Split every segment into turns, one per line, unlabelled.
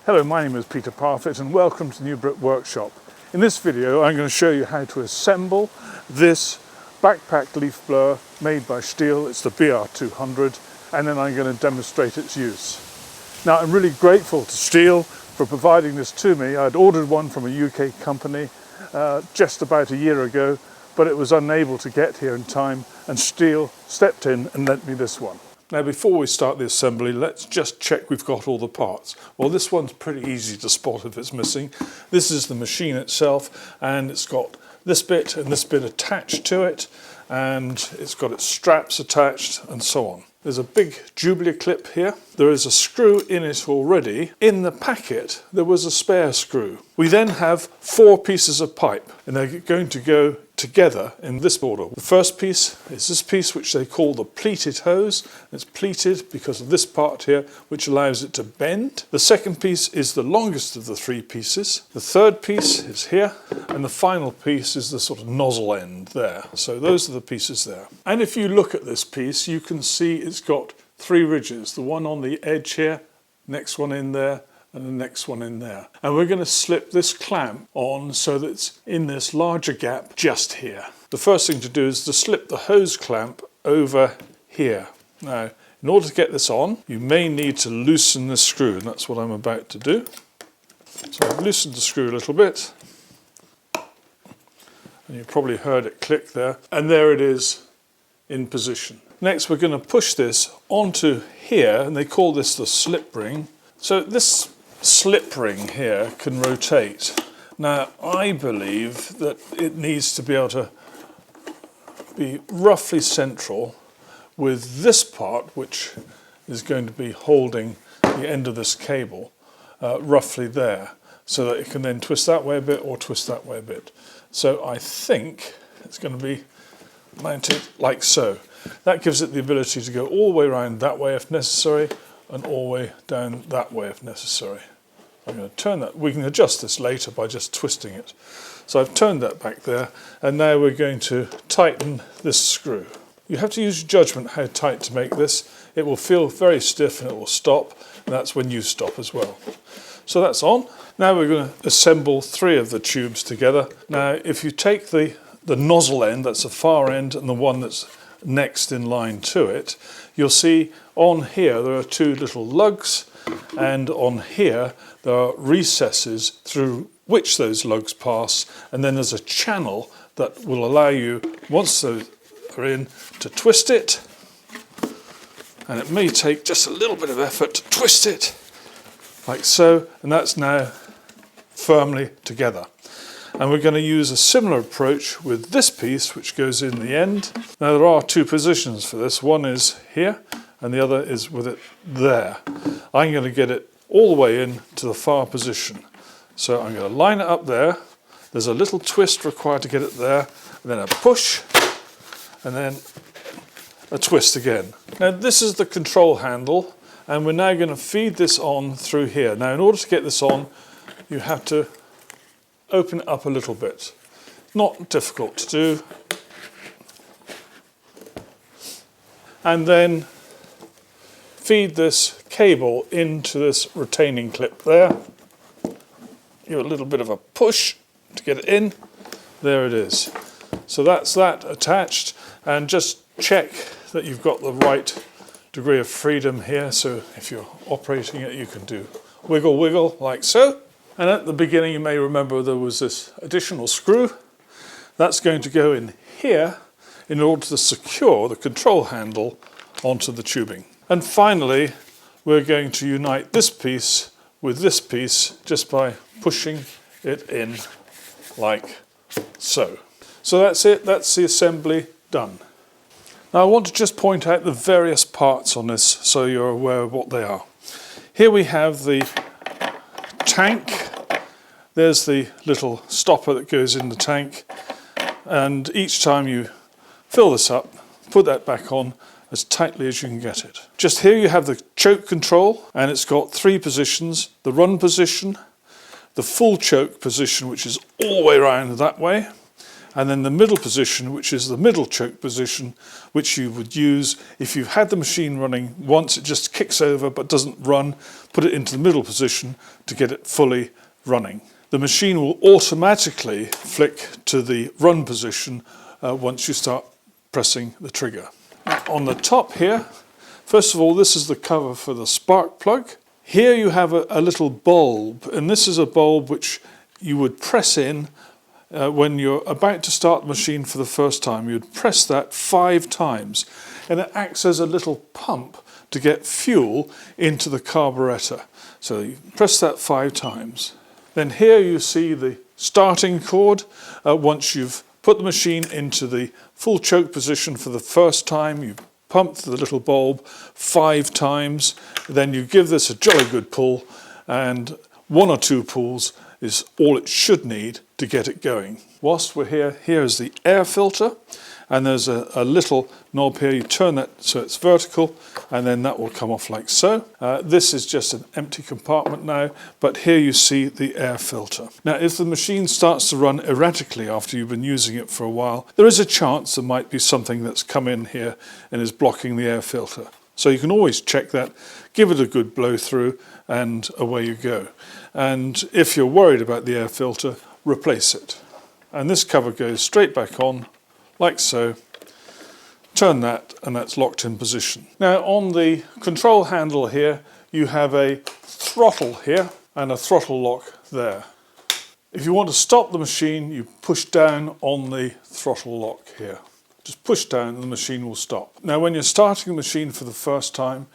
Hello, my name is Peter Parfitt and welcome to New Brick Workshop. In this video I'm going to show you how to assemble this backpack leaf blower made by Stihl. It's the BR200, and then I'm going to demonstrate its use. Now, I'm really grateful to Stihl for providing this to me. I'd ordered one from a UK company just about a year ago, but it was unable to get here in time, and Stihl stepped in and lent me this one. Now, before we start the assembly, let's just check we've got all the parts. Well, this one's pretty easy to spot if it's missing. This is the machine itself, and it's got this bit and this bit attached to it, and it's got its straps attached and so on. There's a big Jubilee clip here. There is a screw in it already. In the packet, there was a spare screw. We then have 4 pieces of pipe, and they're going to go together in this order. The first piece is this piece, which they call the pleated hose. It's pleated because of this part here, which allows it to bend. The second piece is the longest of the 3 pieces. The third piece is here, and the final piece is the sort of nozzle end there. So those are the pieces there. And if you look at this piece, you can see it's got 3 ridges. The one on the edge here, next one in there, and the next one in there. And we're going to slip this clamp on so that it's in this larger gap just here. The first thing to do is to slip the hose clamp over here. Now, in order to get this on, you may need to loosen the screw, and that's what I'm about to do. So I've loosened the screw a little bit, and you probably heard it click there, and there it is in position. Next, we're going to push this onto here, and they call this the slip ring. So this slip ring here can rotate. Now, I believe that it needs to be able to be roughly central with this part, which is going to be holding the end of this cable, roughly there, so that it can then twist that way a bit or twist that way a bit. So I think it's going to be mounted like so. That gives it the ability to go all the way around that way if necessary, and all the way down that way if necessary. I'm going to turn that. We can adjust this later by just twisting it. So I've turned that back there, and now we're going to tighten this screw. You have to use your judgment how tight to make this. It will feel very stiff and it will stop, and that's when you stop as well. So that's on. Now we're going to assemble 3 of the tubes together. Now, if you take the nozzle end, that's the far end, and the one that's next in line to it, you'll see on here there are 2 little lugs, and on here there are recesses through which those lugs pass, and then there's a channel that will allow you, once those are in, to twist it, and it may take just a little bit of effort to twist it like so, and that's now firmly together. And we're going to use a similar approach with this piece, which goes in the end. Now, there are 2 positions for this. One is here, and the other is with it there. I'm going to get it all the way in to the far position. So I'm going to line it up there. There's a little twist required to get it there, and then a push, and then a twist again. Now, this is the control handle, and we're now going to feed this on through here. Now, in order to get this on, you have to open it up a little bit. Not difficult to do. And then feed this cable into this retaining clip there. Give it a little bit of a push to get it in. There it is. So that's that attached, and just check that you've got the right degree of freedom here. So if you're operating it, you can do wiggle, wiggle like so. And at the beginning, you may remember there was this additional screw. That's going to go in here in order to secure the control handle onto the tubing. And finally, we're going to unite this piece with this piece just by pushing it in like so. So that's it. That's the assembly done. Now, I want to just point out the various parts on this so you're aware of what they are. Here we have the tank. There's the little stopper that goes in the tank, and each time you fill this up, put that back on as tightly as you can get it. Just here you have the choke control, and it's got 3 positions: the run position, the full choke position, which is all the way around that way, and then the middle position, which is the middle choke position, which you would use if you've had the machine running once, it just kicks over but doesn't run, put it into the middle position to get it fully running. The machine will automatically flick to the run position once you start pressing the trigger. On the top here, first of all, this is the cover for the spark plug. Here you have a little bulb, and this is a bulb which you would press in when you're about to start the machine for the first time. You'd press that 5 times, and it acts as a little pump to get fuel into the carburetor. So you press that 5 times. Then here you see the starting cord. Once you've put the machine into the full choke position for the first time, you pump the little bulb 5 times, then you give this a jolly good pull, and 1 or 2 pulls is all it should need to get it going. Whilst we're here, here is the air filter, and there's a little knob here. You turn that so it's vertical, and then that will come off like so. This is just an empty compartment now, but here you see the air filter. Now, if the machine starts to run erratically after you've been using it for a while, there is a chance there might be something that's come in here and is blocking the air filter. So you can always check that, give it a good blow through, and away you go. And if you're worried about the air filter, replace it. And this cover goes straight back on, like so. Turn that, and that's locked in position. Now, on the control handle here, you have a throttle here and a throttle lock there. If you want to stop the machine, you push down on the throttle lock here. Just push down and the machine will stop. Now, when you're starting the machine for the first time,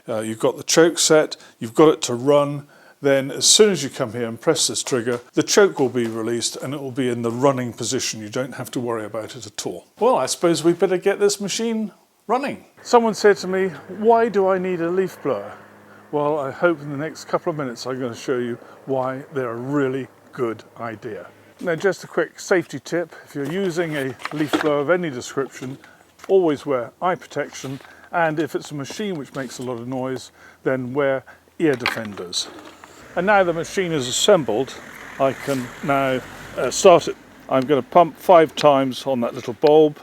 you've got the choke set, you've got it to run, then as soon as you come here and press this trigger, the choke will be released and it will be in the running position. You don't have to worry about it at all. Well, I suppose we better get this machine running. Someone said to me, why do I need a leaf blower? Well, I hope in the next couple of minutes I'm going to show you why they're a really good idea. Now, just a quick safety tip. If you're using a leaf blower of any description, always wear eye protection, and if it's a machine which makes a lot of noise, then wear ear defenders. And now the machine is assembled, I can now start it. I'm going to pump 5 times on that little bulb.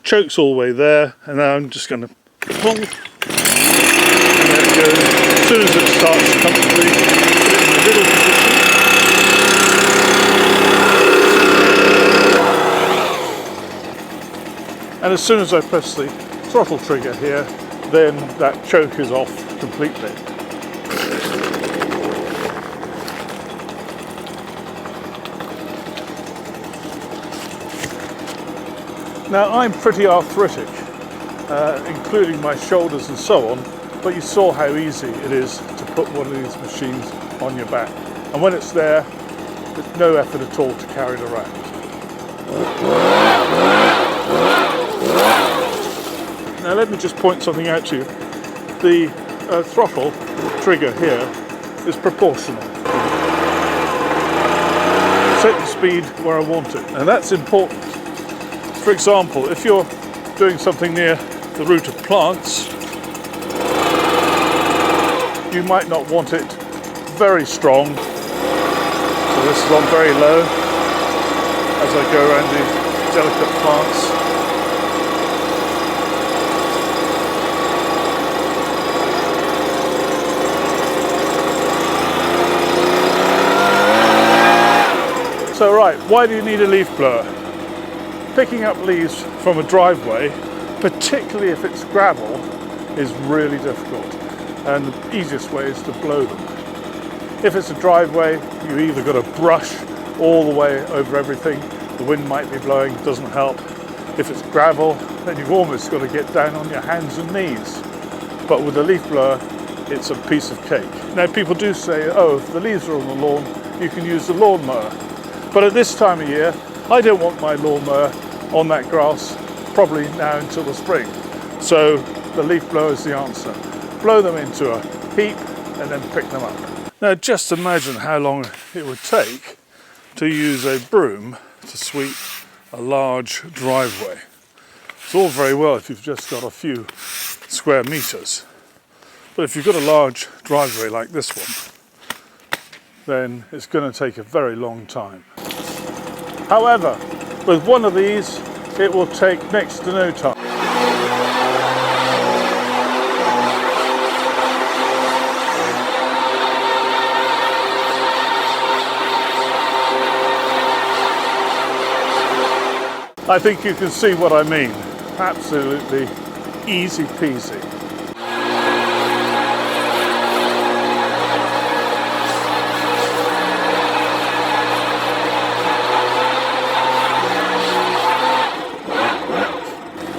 Choke's all the way there, and now I'm just going to pull. And there it goes. As soon as it starts comfortably, put it in the middle position. And as soon as I press the throttle trigger here, then that choke is off completely. Now, I'm pretty arthritic, including my shoulders and so on, but you saw how easy it is to put one of these machines on your back. And when it's there, there's no effort at all to carry it around. Now, let me just point something out to you. The throttle trigger here is proportional. Set the speed where I want it, and that's important. For example, if you're doing something near the root of plants, you might not want it very strong. So this is on very low as I go around these delicate plants. So right, why do you need a leaf blower? Picking up leaves from a driveway, particularly if it's gravel, is really difficult, and the easiest way is to blow them. If it's a driveway, you either got to brush all the way over everything, the wind might be blowing, doesn't help. If it's gravel, then you've almost got to get down on your hands and knees. But with a leaf blower, it's a piece of cake. Now, people do say, oh, if the leaves are on the lawn, you can use the lawnmower. But at this time of year, I don't want my lawnmower on that grass, probably now until the spring. So the leaf blower is the answer. Blow them into a heap and then pick them up. Now, just imagine how long it would take to use a broom to sweep a large driveway. It's all very well if you've just got a few square meters. But if you've got a large driveway like this one, then it's going to take a very long time. However, With one of these, it will take next to no time. I think you can see what I mean. Absolutely easy peasy.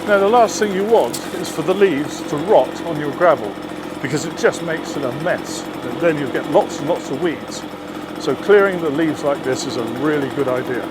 Now the last thing you want is for the leaves to rot on your gravel, because it just makes it a mess. And then you get lots and lots of weeds. So clearing the leaves like this is a really good idea.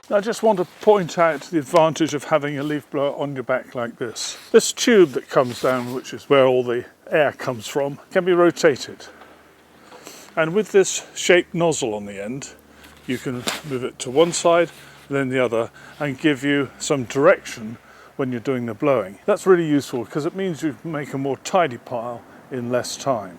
I just want to point out the advantage of having a leaf blower on your back like this. This tube that comes down, which is where all the air comes from, can be rotated. And with this shaped nozzle on the end, you can move it to one side, then the other, and give you some direction when you're doing the blowing. That's really useful because it means you can make a more tidy pile in less time.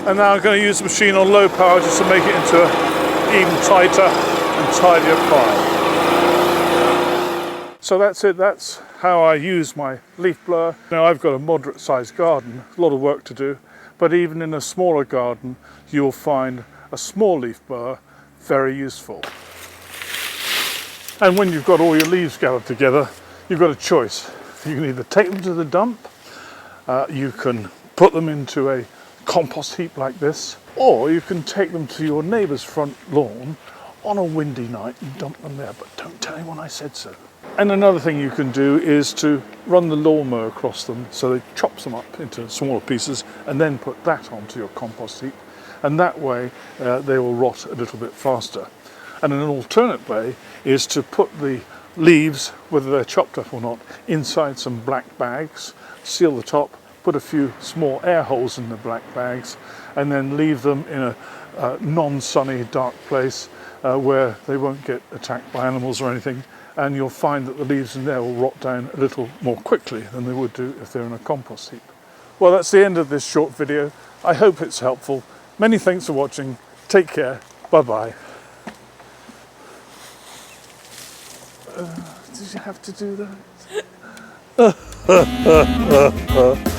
And now I'm going to use the machine on low power just to make it into an even tighter and tidier pile. So that's it, that's how I use my leaf blower. Now I've got a moderate sized garden, a lot of work to do, but even in a smaller garden you'll find a small leaf blower very useful. And when you've got all your leaves gathered together, you've got a choice. You can either take them to the dump, you can put them into a compost heap like this, or you can take them to your neighbour's front lawn on a windy night and dump them there, but don't tell anyone I said so. And another thing you can do is to run the lawnmower across them so it chops them up into smaller pieces and then put that onto your compost heap, and that way they will rot a little bit faster. And an alternate way is to put the leaves, whether they're chopped up or not, inside some black bags, seal the top, put a few small air holes in the black bags, and then leave them in a non-sunny, dark place where they won't get attacked by animals or anything, and you'll find that the leaves in there will rot down a little more quickly than they would do if they're in a compost heap. Well, that's the end of this short video. I hope it's helpful. Many thanks for watching. Take care. Bye-bye. Did you have to do that?